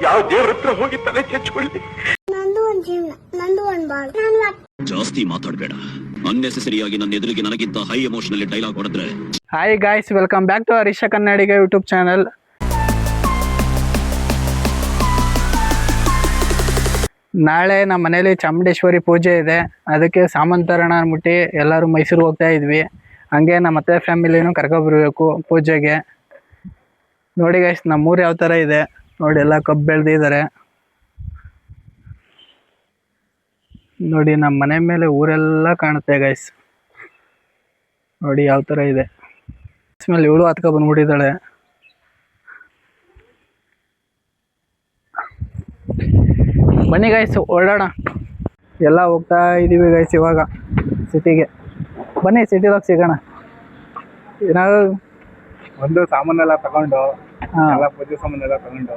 ಯಾವ ದೇವ್ರ ಹತ್ರ ಹೋಗಿ ತಲೆ ಚೆಚ್ಕೊಳ್ಳಿ. ನಂದು ಒಂದ್ ಜೀವನ, ನಂದು ಒಂದ್ ಬಾಳು. ಜಾಸ್ತಿ ಮಾತಾಡಬೇಡ. ಅನ್ನೆಸೆಸರಿ ಆಗಿ ನನ್ನ ಎದುರಿಗೆ ನನಗಿಂತ ಹೈ ಎಮೋಷನಲ್ ಡೈಲಾಗ್ ಹೊಡೆದ್ರೆ. Hi guys, welcome back to Harisha Kannadiga YouTube channel. ನಾಳೆ ನಮ್ಮ ಮನೇಲಿ ಚಾಮುಂಡೇಶ್ವರಿ ಪೂಜೆ ಇದೆ. ಅದಕ್ಕೆ ಸಾಮಂತರಣ ಮುಟ್ಟಿ ಎಲ್ಲರೂ ಮೈಸೂರಿಗೆ ಹೋಗ್ತಾ ಇದ್ವಿ. ಹಂಗೆ ನಮ್ಮ ಅತ್ತೆ ಫ್ಯಾಮಿಲಿನೂ ಕರ್ಕೊಬರ್ಬೇಕು ಪೂಜೆಗೆ. ನೋಡಿ ಗೈಸ್, ನಮ್ಮೂರು ಯಾವ ಥರ ಇದೆ ನೋಡಿ. ಎಲ್ಲ ಕಬ್ಬು ಬೆಳೆದಿದ್ದಾರೆ ನೋಡಿ. ನಮ್ಮ ಮನೆ ಮೇಲೆ ಊರೆಲ್ಲ ಕಾಣುತ್ತೆ ಗೈಸ್. ನೋಡಿ ಯಾವ ಥರ ಇದೆ. ಮೇಲೆ ಇವಳು ಹತ್ಕೊ ಬಂದ್ಬಿಟ್ಟಿದ್ದಾಳೆ. ಬನ್ನಿ ಗೈಸ್, ಓಡಾಡ. ಎಲ್ಲ ಹೋಗ್ತಾ ಇದ್ದೀವಿ ಗೈಸ್ ಇವಾಗ ಸಿಟಿಗೆ. ಬನ್ನಿ ಸಿಟಿದಾಗ ಸಿಗೋಣ. ಏನಾದ್ರು ಒಂದು ಸಾಮಾನೆಲ್ಲ ತಗೊಂಡು, ಎಲ್ಲ ಪೂಜೆ ಸಾಮಾನೆಲ್ಲ ತಗೊಂಡು,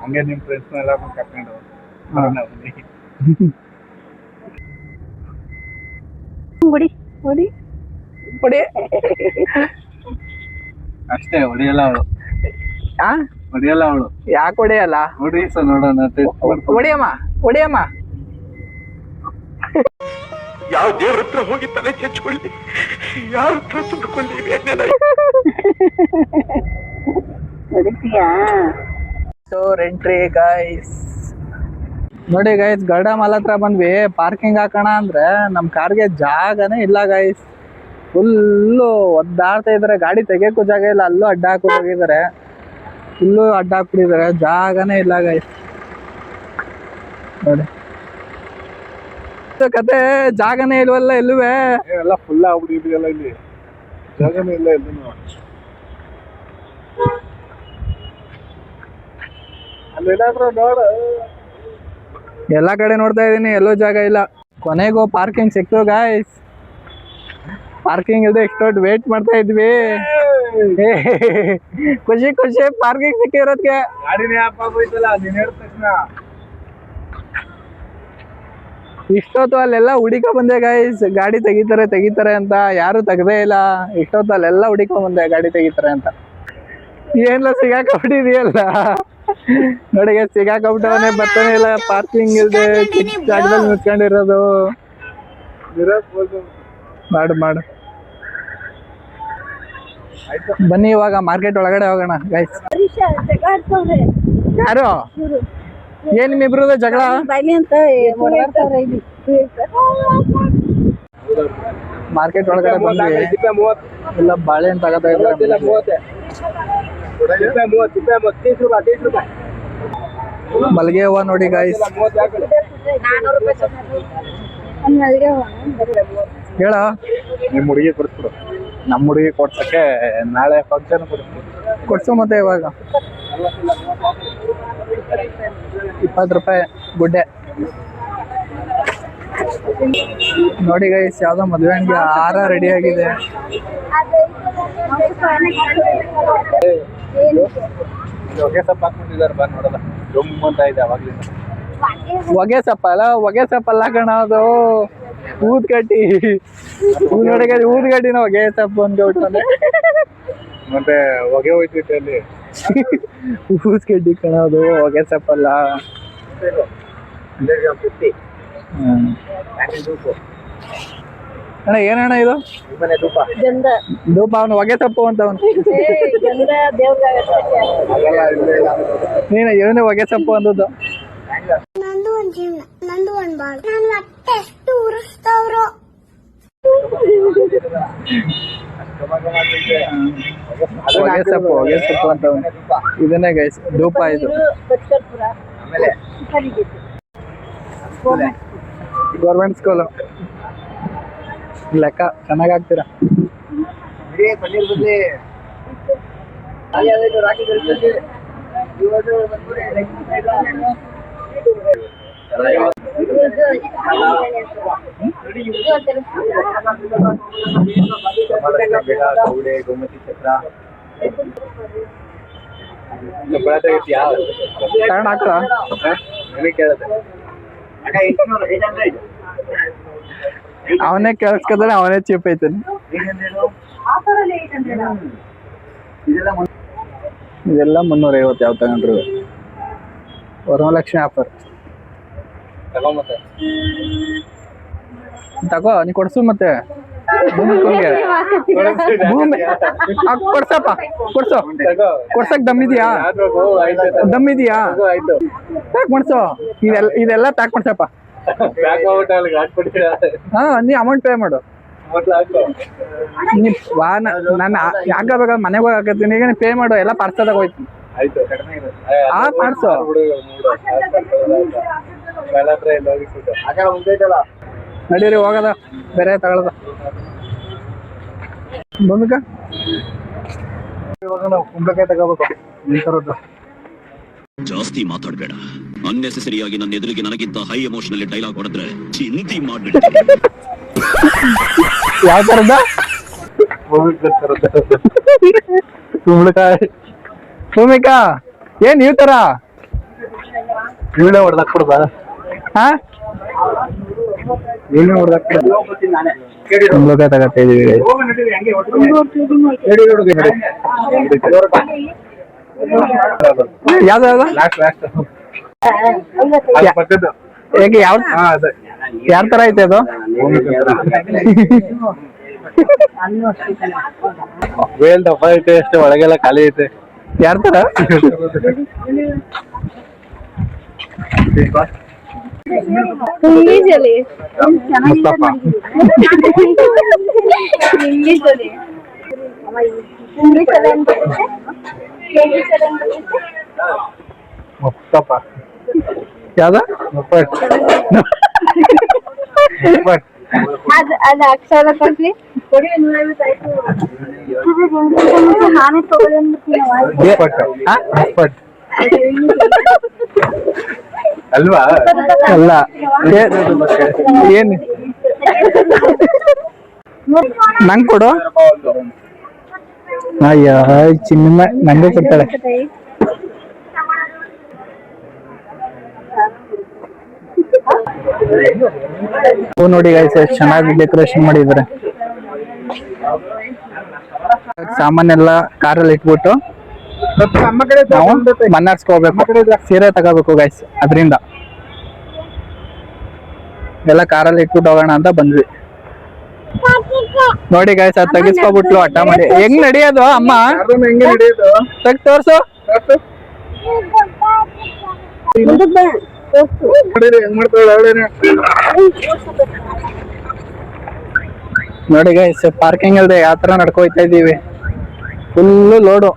ಹಂಗೆ ನಿಮ್ಮ ಫ್ರೆಂಡ್ಸ್ನೆಲ್ಲ ಕರ್ಕೊಂಡು ಹೊಡಿ ಹೊಡಿ ಹೊಡಿ. ಅಷ್ಟೇ, ಹೊಡಿಯಲ್ಲ ಅವಳು. ಹೊಡಿಯಲ್ಲ ಅವಳು. ಯಾಕೆ ಹೊಡಿಯಲ್ಲ? ಹೊಡಿ ಸರ್ ನೋಡೋಣ. ಹೊಡಿಯಮ್ಮ ಹೊಡಿಯಮ್ಮ. ಯಾವ ದೇವ್ರ ಹತ್ರ ಹೋಗಿ ತಲೆ ಚೆಚ್ಕೊಳ್ಳಿ, ಯಾರ ಹತ್ರ ಸುಟ್ಕೊಳ್ಳಿ. Entry guys. ನೋಡಿ ಗೈಸ್, ಗರುಡ ಮಾಲ್ ಹತ್ರ ಬಂದ್ವಿ. ಪಾರ್ಕಿಂಗ್ ಹಾಕೋಣ ಅಂದ್ರೆ ನಮ್ಮ ಕಾರ್ಗೆ ಜಾಗನೇ ಇಲ್ಲ ಗೈಸ್. ಫುಲ್ಲು ಒದ್ದಾಡ್ತಾ ಇದಾರೆ. ಗಾಡಿ ತೆಗಿಯೋಕ್ಕೂ ಜಾಗ ಇಲ್ಲ. ಅಲ್ಲೂ ಅಡ್ಡ ಹಾಕಿ ಹೋಗಿದ್ದಾರೆ. ಇಲ್ಲೂ ಅಡ್ಡ ಹಾಕ್ಬಿಟ್ಟಿದ್ದಾರೆ. ಜಾಗನೇ ಇಲ್ಲ ಗೈಸ್. ನೋಡಿ ಕತೆ, ಜಾಗನೇ ಇಲ್ವಲ್ಲ ಎಲ್ಲುವೆ. ಎಲ್ಲ ಫುಲ್ ಆಗ್ಬಿಟ್ಟಿದೆಯಲ್ಲ ಇಲ್ಲಿ, ಜಾಗನೇ ಇಲ್ಲ ಎಲ್ಲೂ. ಅಲ್ಲೇನಾದ್ರೂ ನೋಡು. ಎಲ್ಲ ಕಡೆ ನೋಡ್ತಾ ಇದೀನಿ, ಎಲ್ಲೂ ಜಾಗ ಇಲ್ಲ. ಕೊನೆಗೂ ಪಾರ್ಕಿಂಗ್ ಸಿಕ್ತು ಗಾಯ್ಸ್. ಪಾರ್ಕಿಂಗ್ ಇಲ್ಲದೆ ಎಷ್ಟೊಟ್ಟು ವೇಟ್ ಮಾಡ್ತಾ ಇದ್ವಿ. ಖುಷಿ ಖುಷಿ ಪಾರ್ಕಿಂಗ್ ಸಿಕ್ಕಿರೋದಕ್ಕೆ. ಗಾಡಿನೇ ಆಫ್ ಆಗೋಯ್ತಲ್ಲ ನೀನ್ ಹೇಳಿದ ತಕ್ಷಣ. ಇಷ್ಟೊತ್ತು ಅಲ್ಲೆಲ್ಲ ಹುಡಿಕೊ ಬಂದೆ ಗಾಯ್ಸ್. ಗಾಡಿ ತೆಗಿತಾರೆ ಅಂತ ಯಾರು ತೆಗ್ದೇ ಇಲ್ಲ. ಇಷ್ಟೊತ್ತು ಅಲ್ಲೆಲ್ಲ ಹುಡಿಕೊ ಬಂದೆ ಗಾಡಿ ತೆಗಿತಾರೆ ಅಂತ. ಏನ್ಲ ಸಿಗಾಕೊಂಡ್ಬಿಟ್ಟಿದೆಯಲ್ಲ ನೋಡಿ. ಸಿಗಾಕೊಂಡ್ಬಿಟ್ಟವನೇ, ಬರ್ತಾನೆ ಇಲ್ಲ. ಪಾರ್ಕಿಂಗ್ ಇಲ್ದೆ ಚಿಕ್ಕ ಜಾಗದಲ್ಲಿ ನಿಂತ್ಕೊಂಡಿರೋದು. ಮಾಡು. ಬನ್ನಿ ಇವಾಗ ಮಾರ್ಕೆಟ್ ಒಳಗಡೆ ಹೋಗೋಣ ಗೈಸ್. ಯಾರು? ಏನ್ ನಿಮ್ಮಿಬ್ರು ಜಗಳ? ಮಾರ್ಕೆಟ್ ಒಳಗಡೆ ಬಂದ್ವಿ. ಎಲ್ಲ ಬಾಳೆಹಣ್ಣು ತಗೋತಾ ಇದ್ದಾರೆ. ಮಲ್ಲಿಗೆ ಹೂವ ನೋಡಿ ಗಾಯ್ಸ್. ಹೇಳ, ನಿಮ್ಮ ಹುಡುಗಿ ಕೊಡಿಸ್ಬಿಡು. ನಮ್ಮ ಹುಡುಗಿ ಕೊಡ್ಸಕ್ಕೆ ನಾಳೆ ಫಂಕ್ಷನ್ ಕೊಡ್ಸು. ಮತ್ತೆ ಇವಾಗ 20 ರೂಪಾಯಿ ಗುಡ್ಡೆ ನೋಡಿ ಗೈಸ್. ಯಾವ್ದೋ ಮದುವೆ ಹಂಗೆ ಹಾರ ರೆಡಿ ಆಗಿದೆ. ಹೊಗೆ ಸೊಪ್ಪು ಹಾಕ್ಬಿಟ್ಟಿದ್ದಾರೆ. ಬಾ ನೋಡಲ್ಲ, ಜಮ್ ಅಂತ ಇದೆ ಅವಾಗ್ಲಿಂದ. ಹೊಗೆ ಸೊಪ್ಪ ಅಲ್ಲ, ಹೊಗೆ ಸೊಪ್ಪಲ್ಲ ಕಣ ಅದು. ಊದ್ಕಡ್ಡಿ ನೋಡಿ, ಊದ್ಗಡ್ಡಿನ ಹೊಗೆ ಸೊಪ್ಪು ಅಂದ್ಬಿಟ್ಟಾನೆ. ಮತ್ತೆ ಹೊಗೆ ಹೋಯ್ತೈತೆ ಅಲ್ಲಿ. ಊದ್ಕಡ್ಡಿ ಕಣ ಅದು, ಹೊಗೆ ಸೊಪ್ಪಲ್ಲ. ಅಣ್ಣ ಏನಣ್ಣ ಇದು? ಧೂಪ. ಅವನು ಹೊಗೆ ಸೊಪ್ಪು ಅಂತ ಅವನು. ನೀನು ಇವನೇ ಹೊಗೆ ಸೊಪ್ಪು ಅಂದದ್ದು. ನಂದು ಒಂದ್ ಜೀವನ, ನಂದು ಒಂದ್ ಬಾಳು. ನಾನು ಮತ್ತೆ ಎಷ್ಟು ಉರಿಸ್ತವ್ರು. ಹೊಗೆ ಸೊಪ್ಪು ಅಂತ ಅವನು. ಇದನ್ನೇ ಗೈಸ್ ಧೂಪ. ಇದು ಗೌರ್ಮೆಂಟ್ ಸ್ಕೂಲು. ಲೆಕ್ಕ ಚೆನ್ನಾಗಿ ಆಗ್ತೀರಾ. ಗೋಮತಿ ಚಕ್ರ ಕಾರಣ ಹಾಕ್ತಾ ಕೇಳುತ್ತೆ. ಅವನೇ ಕೇಳಿಸ್ಕೊತಾನೆ, ಅವನೇ ಚೀಪ್ ಐತಾನೆ. ಇದೆಲ್ಲ 350 ಯಾವ ತಗೊಂಡ್ರು. ವರಮಹಾಲಕ್ಷ್ಮಿ ಆಫರ್ ತಗೊಂಬತ್ತೆ ತಗೋ ನೀ ಕೊಡ್ಸು ಮತ್ತೆ ಭೂಮಿಗೆ ಭೂಮಿ ಕೊಡ್ಸಪ್ಪ ಕೊಡ್ಸು ಕೊಡ್ಸಕ್ ದಮ್ ಇದೆಯಾ ದಮ್ ಇದೆಯಾ ಪ್ಯಾಕ್ ಮಾಡ್ಸು ಇದೆಲ್ಲ ಪ್ಯಾಕ್ ಮಾಡ್ಸಪ್ಪ ಹಾ ನೀ ಅಮೌಂಟ್ ಪೇ ಮಾಡು ನೀ ವಾ ನಾನು ಯಾಕೆ ಬೇಕಾ ಮನೆಗೆ ಹೋಗಿ ಹಾಕತ್ತೀನಿ ಈಗ ಪೇ ಮಾಡು ಎಲ್ಲ ಪಾರ್ಸಲ್ದಾಗ ಹೋಯ್ತು ಹಾ ಮಾಡ್ಸು ನಡೀರಿ ಹೋಗದ ಬೇರೆ ತಗೊಳದ ಭೂಮಿಕಾ ಇವಾಗ ನಾವು ಕುಂಬಳಕಾಯಿ ತಗೋಬೇಕು ಈ ತರದ್ದು ಜಾಸ್ತಿ ಮಾತಾಡ್ಬೇಡ. ಅನ್ನೆಸೆಸರಿಯಾಗಿ ನನ್ನ ಎದುರಿಗೆ ನನಗಿಂತ ಹೈ ಎಮೋಷನಲ್ ಡೈಲಾಗ್ ಹೊಡೆದ್ರೆ ಚಿಂತಿ ಮಾಡ್ಬಿಡ. ಯಾವ ತರದ ಕುಂಬಳಕಾಯಿ ಭೂಮಿಕಾ ಏನ್ ಈ ತರ ಇವಳೆ ಹೊಡೆದಾಕ್ ಕೊಡ್ಬಾ ಹಾ ಇವಳೆ ಹೊಡೆದಾಕ್ ಕುಂಬಳಕಾಯಿ ತಗತ್ತಾ ಇದೀವಿ ಯಾವ್ದು ಯಾವ್ದು ಹೇಗೆ ಯಾವ ಯಾರ ತರ ಐತೆ ಅದು ವೇಲ್ ದಪ್ಪ ಐತೆ ಅಷ್ಟೇ ಒಳಗೆಲ್ಲ ಖಾಲಿ ಐತೆ ಯಾರ ತರ ಇಂಗ್ಲಿಷಲ್ಲಿ ಮುಸ್ತಫಾ ಇಂಗ್ಲಿಷಲ್ಲಿ ಮುಸ್ತಫಾ ಯಾವ್ದ ಮುಪ್ಪಟ್ ಅದು ಅಕ್ಷರ ಕೊಡ್ಲಿ ನಾನೇ ಮುಪ್ಪಟ್ ಮುಪ್ಪಟ್ ಅಲ್ವಾ ಅಲ್ಲ ಏನ್ ನಂಗ್ ಕೊಡು ಅಯ್ಯ ಚಿನ್ನ ನಂಗೆ ಕೊಡ್ತಾಳೆ ನೋಡಿ ಗೈಸ್ ಎಷ್ಟು ಚೆನ್ನಾಗಿ ಡೆಕೋರೇಷನ್ ಮಾಡಿದ್ದಾರೆ ಸಾಮಾನೆಲ್ಲ ಕಾರಲ್ಲಿ ಇಟ್ಬಿಟ್ಟು ನಮ್ಮ ಕಡೆ ನಾವು ಮನ್ನಾರ್ಸ್ಕೋಬೇಕು ಸೀರೆ ತಗೋಬೇಕು ಗೈಸ್ ಅದರಿಂದ ಎಲ್ಲ ಕಾರಲ್ಲಿ ಇಟ್ಬಿಟ್ಟು ಹೋಗೋಣ ಅಂತ ಬಂದ್ವಿ ನೋಡಿ ಗೈಸ್ ಅದು ತೆಗಿಸ್ಕೊಬಿಟ್ಲು ಹಠ ಮಾಡಿ ಹೆಂಗ್ ನಡೆಯೋದು ಅಮ್ಮ ಹೆಂಗೆ ನಡೆಯೋದು ತೆಗ್ ತೋರ್ಸು ಹೆಂಗ್ ಮಾಡ್ತಾಳೆ ನೋಡಿ ಗೈಸ್ ಪಾರ್ಕಿಂಗ್ ಇಲ್ದೆ ಯಾವ ತರ ನಡ್ಕೋಯ್ತಾ ಇದೀವಿ ಫುಲ್ಲು ಲೋಡು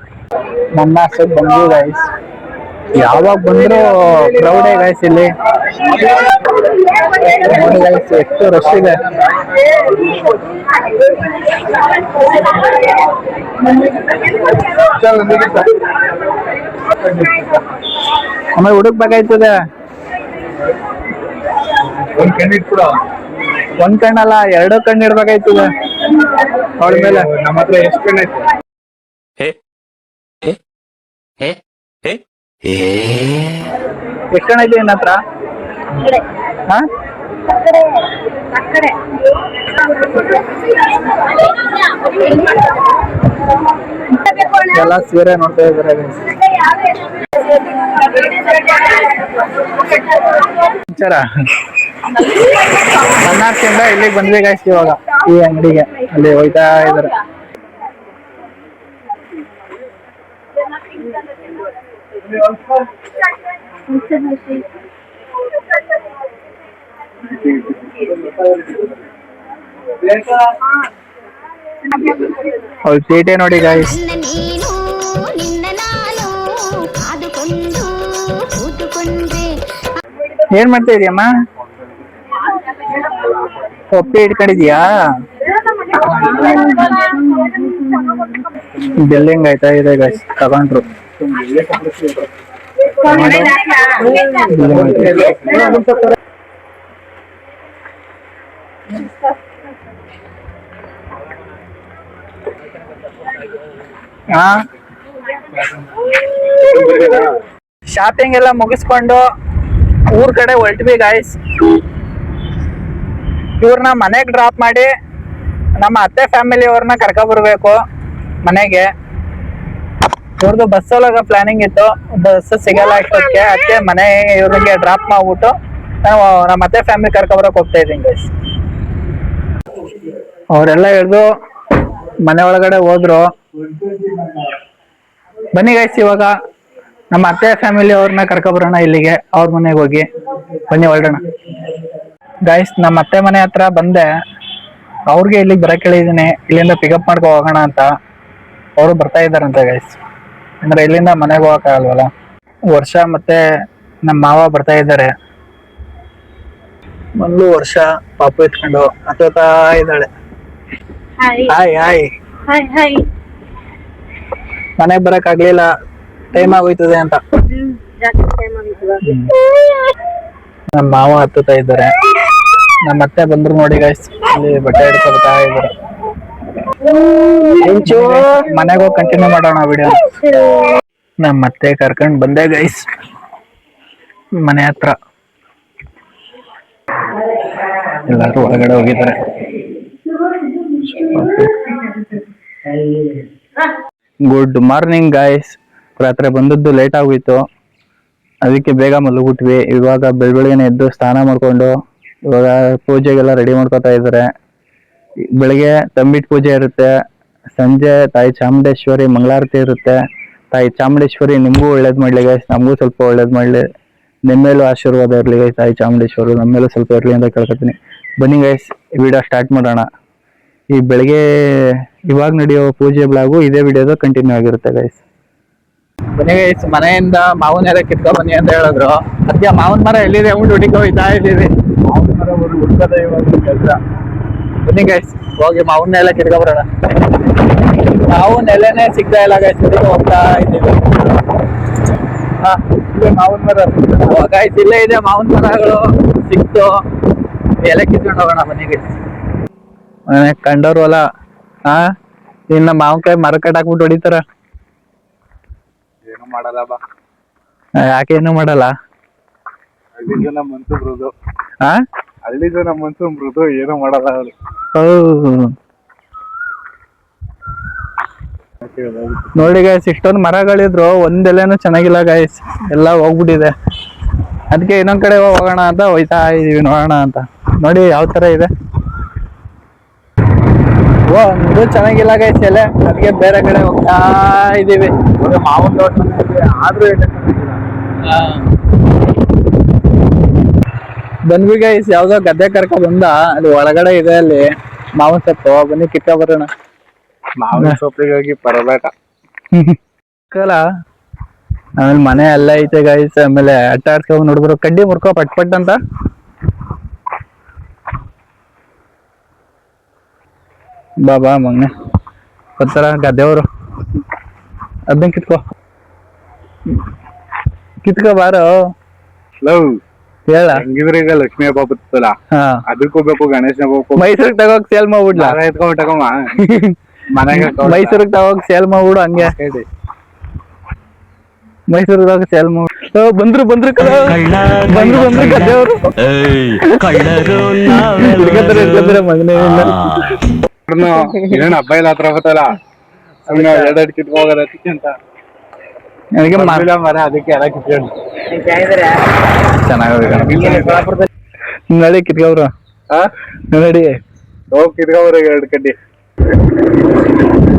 ನನ್ನ ಬಂದ್ವಿ ಗೈಸ್ ಯಾವಾಗ ಬಂದ್ರು ಕ್ರೌಡೇ ಗೈಸ್ ಇಲ್ಲಿ ನೋಡಿ ಗೈಸ್ ಎಷ್ಟು ರಶ್ ಇದೆ ಆಮೇಲೆ ಹುಡುಕ್ಬೇಕಾಯ್ತದೆ ಒಂದ್ ಕಣ್ಣು ಇಟ್ಬಿಡ ಒಂದ್ ಕಣ್ಣಲ್ಲ 2 ಕಣ್ಣು ಇಡ್ಬೇಕಾಯ್ತದೆ ಅವಳ ಮೇಲೆ ನಮ್ಮ ಹತ್ರ ಎಷ್ಟು ಕಣ್ಣು ಐತೆ ಎಷ್ಟು ಕಣ ಐತಿ ನಿನ್ನ ಹತ್ರ ಹಾ ಎಲ್ಲ ಸೀರೆ ನೋಡ್ತಾ ಇದಾರೆ ಮನ್ನಾರ್ಸಿಂದ ಇಲ್ಲಿಗೆ ಬಂದ್ವಿ ಗೈಸ್ ಇವಾಗ ಈ ಅಂಗಡಿಗೆ ಅಲ್ಲಿ ಹೋಯ್ತಾ ಇದಾರೆ ಅವ್ಳ ತೀಟೆ ನೋಡಿ ಗೈಸ್ ಏನ್ ಮಾಡ್ತಾ ಇದೀಯಮ್ಮ ಒಪ್ಪಿ ಇಟ್ಕೊಂಡಿದ್ಯಾ ಬಿಲ್ಲಿಂಗ್ ಆಯ್ತಾ ಇದೆ ಗೈಸ್ ತಗೊಂಡ್ರು ಹಾ ಶಾಪಿಂಗ್ ಎಲ್ಲ ಮುಗಿಸ್ಕೊಂಡು ಊರ್ ಕಡೆ ಹೊರಟ್ವಿ ಗಾಯ್ಸ್ ಇವ್ರನ್ನ ಮನೆಗ್ ಡ್ರಾಪ್ ಮಾಡಿ ನಮ್ಮ ಅತ್ತೆ ಫ್ಯಾಮಿಲಿ ಅವ್ರನ್ನ ಕರ್ಕೊ ಬರ್ಬೇಕು ಮನೆಗೆ ಇವ್ರದ್ದು ಬಸ್ ಒಳಗ ಪ್ಲಾನಿಂಗ್ ಇತ್ತು, ಬಸ್ ಸಿಗಲ್ಲ ಇಷ್ಟೊತ್ತಿಗೆ, ಅದಕ್ಕೆ ಮನೆ ಇವ್ರಿಗೆ ಡ್ರಾಪ್ ಮಾಡ್ಬಿಟ್ಟು ನಾವು ನಮ್ಮ ಮತ್ತೆ ಫ್ಯಾಮಿಲಿ ಕರ್ಕೊಬರಕ್ ಹೋಗ್ತಾ ಇದ್ದೀನಿ ಗೈಸ್. ಅವರೆಲ್ಲ ಹಿಡ್ದು ಮನೆ ಒಳಗಡೆ ಹೋದ್ರು. ಬನ್ನಿ ಗೈಸ್, ಇವಾಗ ನಮ್ಮ ಅತ್ತೆ ಫ್ಯಾಮಿಲಿ ಅವ್ರನ್ನ ಕರ್ಕೊಬರೋಣ ಇಲ್ಲಿಗೆ, ಅವ್ರ ಮನೆಗೆ ಹೋಗಿ. ಬನ್ನಿ ಹೊರಡೋಣ ಗೈಸ್. ನಮ್ಮ ಅತ್ತೆ ಮನೆ ಹತ್ರ ಬಂದೆ, ಅವ್ರಿಗೆ ಇಲ್ಲಿಗೆ ಬರಕ್ ಹೇಳಿದೀನಿ, ಇಲ್ಲಿಂದ ಪಿಕಪ್ ಮಾಡ್ಕೊ ಹೋಗೋಣ ಅಂತ. ಅವರು ಬರ್ತಾ ಇದಾರಂತೆ ಗೈಸ್, ಅಂದ್ರೆ ಇಲ್ಲಿಂದ ಮನೆಗೆ ಹೋಗಕ್ಕಾಗಲ್ವಲ್ಲ. ವರ್ಷ ಮತ್ತೆ ನಮ್ಮ ಮಾವ ಬರ್ತಾ ಇದ್ದಾರೆ. ಮೊದಲು ವರ್ಷ ಪಾಪು ಎತ್ಕೊಂಡು ಹತ್ತೋತಾ ಇದ್ದಾಳೆ. Hi hi. ಮನೆಗೆ ಬರಕ್ ಆಗ್ಲಿಲ್ಲ, ಟೈಮ್ ಆಗೋಯ್ತದೆ ಅಂತ. ನಮ್ಮ ಮಾವ ಹತ್ತುತ್ತಾ ಇದ್ದಾರೆ. ನಮ್ಮ ಅತ್ತೆ ಬಂದ್ರು ನೋಡಿ ಗೈಸ್, ಅಲ್ಲಿ ಬಟ್ಟೆ ಹಿಡ್ಕೊಳ್ತಾ ಇದ್ದಾರೆ. ಮನೆಗೆ ಹೋಗಿ ಕಂಟಿನ್ಯೂ ಮಾಡೋಣ ವಿಡಿಯೋ. ನಮ್ಮ ಮತ್ತೆ ಕರ್ಕೊಂಡ್ ಬಂದೆ ಗೈಸ್ ಮನೆ ಹತ್ರ. ಎಲ್ಲಾರು ಒಳಗಡೆ ಹೋಗಿದ್ದಾರೆ. Good morning guys. ರಾತ್ರಿ ಬಂದದ್ದು ಲೇಟ್ ಆಗೋಯ್ತು, ಅದಕ್ಕೆ ಬೇಗ ಮಲಗ್ಬಿಟ್ವಿ. ಇವಾಗ ಬೆಳಗ್ಗೆನೆ ಎದ್ದು ಸ್ನಾನ ಮಾಡ್ಕೊಂಡು ಇವಾಗ ಪೂಜೆಗೆಲ್ಲ ರೆಡಿ ಮಾಡ್ಕೊತಾ ಇದ್ದಾರೆ. ಬೆಳಿಗ್ಗೆ ತಂಬಿಟ್ ಪೂಜೆ ಇರುತ್ತೆ, ಸಂಜೆ ತಾಯಿ ಚಾಮುಂಡೇಶ್ವರಿ ಮಂಗಳಾರತಿ ಇರುತ್ತೆ. ತಾಯಿ ಚಾಮುಂಡೇಶ್ವರಿ ನಿಮ್ಗೂ ಒಳ್ಳೇದ್ ಮಾಡ್ಲಿ ಗೈಸ್, ನಮಗೂ ಸ್ವಲ್ಪ ಒಳ್ಳೇದ್ ಮಾಡ್ಲಿ. ನಿಮ್ಮೇಲೂ ಆಶೀರ್ವಾದ ಇರ್ಲಿ ಗೈಸ್, ತಾಯಿ ಚಾಮುಂಡೇಶ್ವರಿ ನಮ್ಮೇಲೂ ಸ್ವಲ್ಪ ಇರ್ಲಿ ಅಂತ ಕೇಳ್ಕೊತೀನಿ. ಬನ್ನಿ ಗೈಸ್, ವಿಡಿಯೋ ಸ್ಟಾರ್ಟ್ ಮಾಡೋಣ. ಈ ಬೆಳಿಗ್ಗೆ ಇವಾಗ ನಡೆಯೋ ಪೂಜೆ ಬ್ಲಾಗು ಇದೇ ವಿಡಿಯೋದ ಕಂಟಿನ್ಯೂ ಆಗಿರುತ್ತೆ ಗೈಸ್. ಬನ್ನಿ ಗೈಸ್, ಮನೆಯಿಂದ ಮಾವಿನ ಎಲೆ ಕಿತ್ಕೊ ಬನ್ನಿ ಅಂತ ಹೇಳಿದ್ರು. ಅದಕ್ಕೆ ಮಾವಿನ ಮರ ಎಲ್ಲಿದೆ ಅಂದ್ಬಿಟ್ಟು ಹುಡುಕಿ ಹೋಗ್ತಾ ಇದ್ದೀವಿ. ಮಾವಿನ ಮರ ಹುಡ್ಕದ ಇವಾಗ ಕೆಲಸ. ಬನ್ನಿ ಗೈಸ್, ಹೋಗಿ ಮಾವಿನ ಎಲೆ ಕಿತ್ಕೊ ಬರೋಣ. ಮಾವಿನ ಎಲೆನೇ ಸಿಗ್ತಾ ಇಲ್ಲ ಗೈಸ್, ಹುಡುಕಿ ಹೋಗ್ತಾ ಇದ್ದೀವಿ. ಹಾ, ಮಾವಿನ ಮರ ಗೈಸ್ ಇಲ್ಲೇ ಇದೆ. ಮಾವಿನ ಮರಗಳು ಸಿಕ್ತು, ಎಲೆ ಕಿತ್ಕೊಂಡು ಹೋಗೋಣ. ಬನ್ನಿ ಗೈಸ್, ಮನೆ ಕಂಡವ್ರು ಅಲ್ಲ. ಹಾ, ಇನ್ನ ಮಾವಿನಕಾಯಿ ಮರ ಕಟ್ಟಾಕ್ಬಿಟ್ಟು ಹೊಡಿತಾರ. ಏನು ಮಾಡಲ್ಲ ಬಾ. ಯಾಕೆ ಏನು ಮಾಡಲ್ಲ? ಹಳ್ಳಿ ಜನ ಮನ್ಸು ಮೃದು. ಹಾ, ಹಳ್ಳಿ ಜನ ಮನ್ಸು ಮೃದು, ಏನು ಮಾಡಲ್ಲ ಅವ್ರು. ನೋಡಿ ಗೈಸ್, ಇಷ್ಟೊಂದು ಮರಗಳಿದ್ರು ಒಂದೆಲೆನೂ ಚೆನ್ನಾಗಿಲ್ಲ ಗೈಸ್, ಎಲ್ಲ ಹೋಗ್ಬಿಟ್ಟಿದೆ. ಅದಕ್ಕೆ ಇನ್ನೊಂದ್ ಕಡೆ ಹೋಗೋಣ ಅಂತ ಹೋಯ್ತಾ ಇದೀವಿ, ನೋಡೋಣ ಅಂತ. ನೋಡಿ ಯಾವ ತರ ಇದೆ, ಒಂದು ಚೆನ್ನಾಗಿಲ್ಲ ಗೈಸ್ ಎಲೆ, ಅದಕ್ಕೆ ಬೇರೆ ಕಡೆ ಹೋಗ್ತಾ ಇದೀವಿ. ಮಾವಿನ ತೋಟ ಆದ್ರೂ ಬಂದ್ವಿ ಗೈಸ್, ಯಾವ್ದೋ ಗದ್ದೆ ಕರ್ಕ ಬಂದ, ಅಲ್ಲಿ ಒಳಗಡೆ ಇದೆ ಅಲ್ಲಿ ಮಾವಿನ ಸೊಪ್ಪು. ಬನ್ನಿ ಕಿತ್ಕೊ ಬರೋಣ. ಮಾವಿನ ಸೊಪ್ಪಿಗಾಗಿ ಪರಬೇಕ ಆಮೇಲೆ ಮನೆ ಎಲ್ಲ ಐತೆ ಗೈಸ್. ಆಮೇಲೆ ಅಟ್ಟ ಆಡ್ಸ್ಕೊಂಡ್ ನೋಡ್ಬರು, ಕಡ್ಡಿ ಮುರ್ಕೋ ಪಟ್ ಪಟ್ ಅಂತ. ಬಾ ಮಗ್ನೆ ಬರ್ತಾರ ಗದ್ದೆಯವರು. ಅದನ್ನ ಕಿತ್ಕೋ ಬಾರೋ. ಹೇಳ, ಹಂಗಿದ್ರೆ ಈಗ ಲಕ್ಷ್ಮೀ ಹಬ್ಬ ಬರ್ತಲ್ಲ, ಅದಕ್ಕೂ ಬೇಕು, ಗಣೇಶ ಹಬ್ಬಕ್ಕೂ. ಮೈಸೂರಿಗೆ ತಗೋಕ್ ಸೇಲ್ ಮಾಡ್ಬಿಡ್ಲಾ? ಎತ್ಕೊಂಡ್ಬಿಟ್ಟಕಮ್ಮ ಮನೆಗೆ. ಮೈಸೂರಿಗೆ ತಗೋಕ್ ಸೇಲ್ ಮಾಡ್ಬಿಡು ಹಂಗೆ. ಮೈಸೂರಿಗೆ ತಗೋಕ್ ಸೇಲ್ ಮಾಡ್ಬಿಡು. ಬಂದ್ರು ಗದ್ದೆಯವರು. ಮಗನೇ ಏನ್ ಹಬ್ಬ ಇಲ್ಲ ಹತ್ರ ಬತ್ತಲ್ಲ, ಎರಡೆರಡು ಕಿತ್ಕೊ ಹೋಗೋದಕ್ಕೆ ಅಂತ ನನಗೆ ಮರ, ಅದಕ್ಕೆ ಎಲ್ಲ ಕಿತ್ಕೊಂಡು ಚೆನ್ನಾಗಿ ನಡಿ ಕಿತ್ಕೊಬ್ರು. ನಡಿ ಹೋಗಿ ಕಿತ್ಕೊಬ್ರು ಎರಡು ಕಡ್ಡಿ.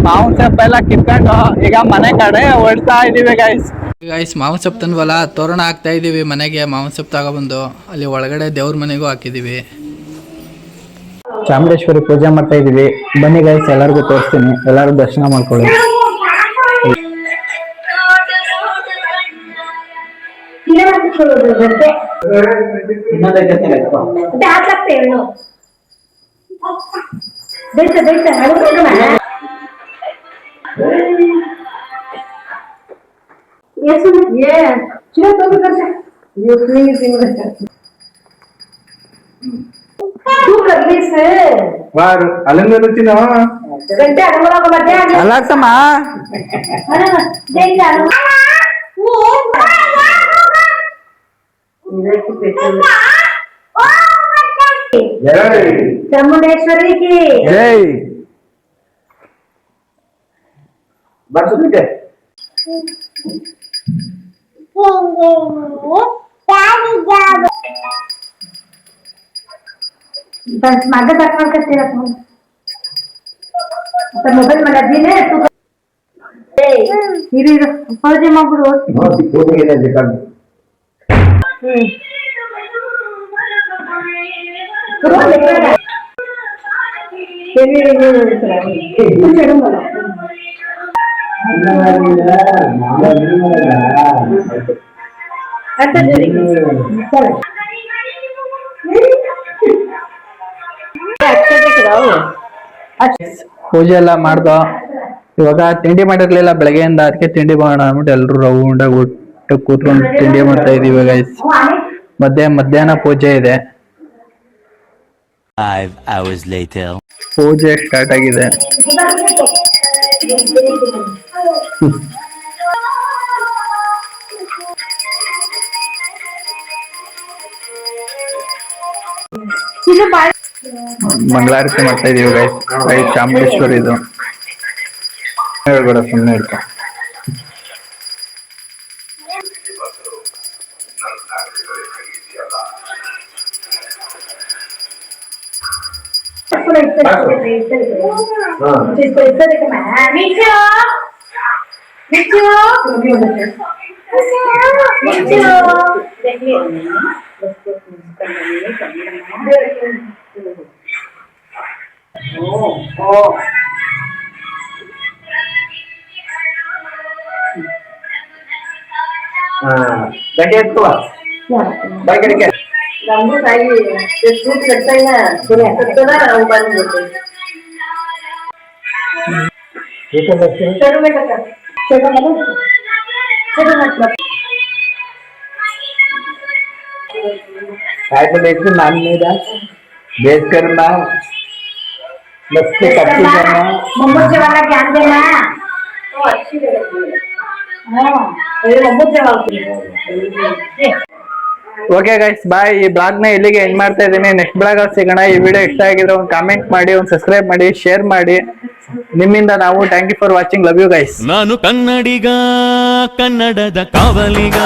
ಮಾವಿನ ಸೊಪ್ಪು ಎಲ್ಲ ಕಿತ್ಕೊಂಡು ಈಗ ಮನೆ ಕಡೆ ಹೊಡ್ತಾ ಇದೀವಿ ಗೈಸ್. ಮಾವಿನ ಸೊಪ್ಪು ತಂದ್ವಲ್ಲ, ತೋರಣ ಹಾಕ್ತಾ ಇದೀವಿ ಮನೆಗೆ. ಮಾವಿನ ಸೊಪ್ಪು ತಗೊಬಂದು ಅಲ್ಲಿ ಒಳಗಡೆ ದೇವ್ರ ಮನೆಗೂ ಹಾಕಿದೀವಿ. ಚಾಮುಂಡೇಶ್ವರಿ ಪೂಜೆ ಮಾಡ್ತಾ ಇದೀವಿ. ಬನ್ನಿ ಗೈಸ್, ಎಲ್ಲರಿಗೂ ತೋರಿಸ್ತೀನಿ, ಎಲ್ಲರೂ ದರ್ಶನ ಮಾಡ್ಕೊಳ್ಳಿ. ಅಲಾಕ್ಸಮ್ಮ ಚಾಮುಂಡೇಶ್ವರಿ की जय. माझं दाखवा कसं आता मोबाईल मला दिले तू हिरी पळजे ಮಾಡ್ಬಿಡು ಪೂಜೆ ಎಲ್ಲ ಮಾಡ್ದೋ. ಇವಾಗ ತಿಂಡಿ ಮಾಡಿರ್ಲಿಲ್ಲ ಬೆಳಗ್ಗೆಯಿಂದ, ಅದಕ್ಕೆ ತಿಂಡಿ ಮಾಡೋಣ ಅಂದ್ಬಿಟ್ಟು ಎಲ್ರು ರೌಂಡ್ ಆಗಿ ಊಟ ಕೂತ್ಕೊಂಡು ತಿಂಡಿ ಮಾಡ್ತಾ ಇದೀವಿ ಗೈಸ್. ಮಧ್ಯಾಹ್ನ ಪೂಜೆ ಇದೆ. 5 hours later. ಪೂಜೆ ಸ್ಟಾರ್ಟ್ ಆಗಿದೆ. ಮಂಗಳಾರತಿ ಮಾಡ್ತಾ ಇದೀವಿ ಗೈಸ್. ಚಾಮುಂಡೇಶ್ವರಿ ಇದು ಹೇಳ್ಬೇಡ, ಸುಮ್ಮನೆ ಇರ್ತ. ನಮ್ದು ತಾಯಿ ಫ್ರೂಟ್ ಕಟ್ತಾ ಇಲ್ಲ काय बोलायचं नाम नाही दा बेस करना मस्ती करती जाना मोमोज वाला ज्ञान देना तो अच्छी लगती है हाँ ये मोमोज वाला ಓಕೆ ಗೈಸ್ ಬಾಯ್. ಈ ಬ್ಲಾಗ್ ನ ಇಲ್ಲಿಗೆ ಎಂಡ್ ಮಾಡ್ತಾ ಇದ್ದೀನಿ. ನೆಕ್ಸ್ಟ್ ಬ್ಲಾಗ್ ಅಲ್ಲಿ ಸಿಗೋಣ. ಈ ವಿಡಿಯೋ ಇಷ್ಟ ಆಗಿದ್ರೆ ಒಂದು ಕಾಮೆಂಟ್ ಮಾಡಿ, ಒಂದು ಸಬ್ಸ್ಕ್ರೈಬ್ ಮಾಡಿ, ಶೇರ್ ಮಾಡಿ. ನಿಮ್ಮಿಂದ ನಾವು thank you for watching. Love you guys. ನಾನು ಕನ್ನಡಿಗ, ಕನ್ನಡದ ಕಾವಲಿಗ.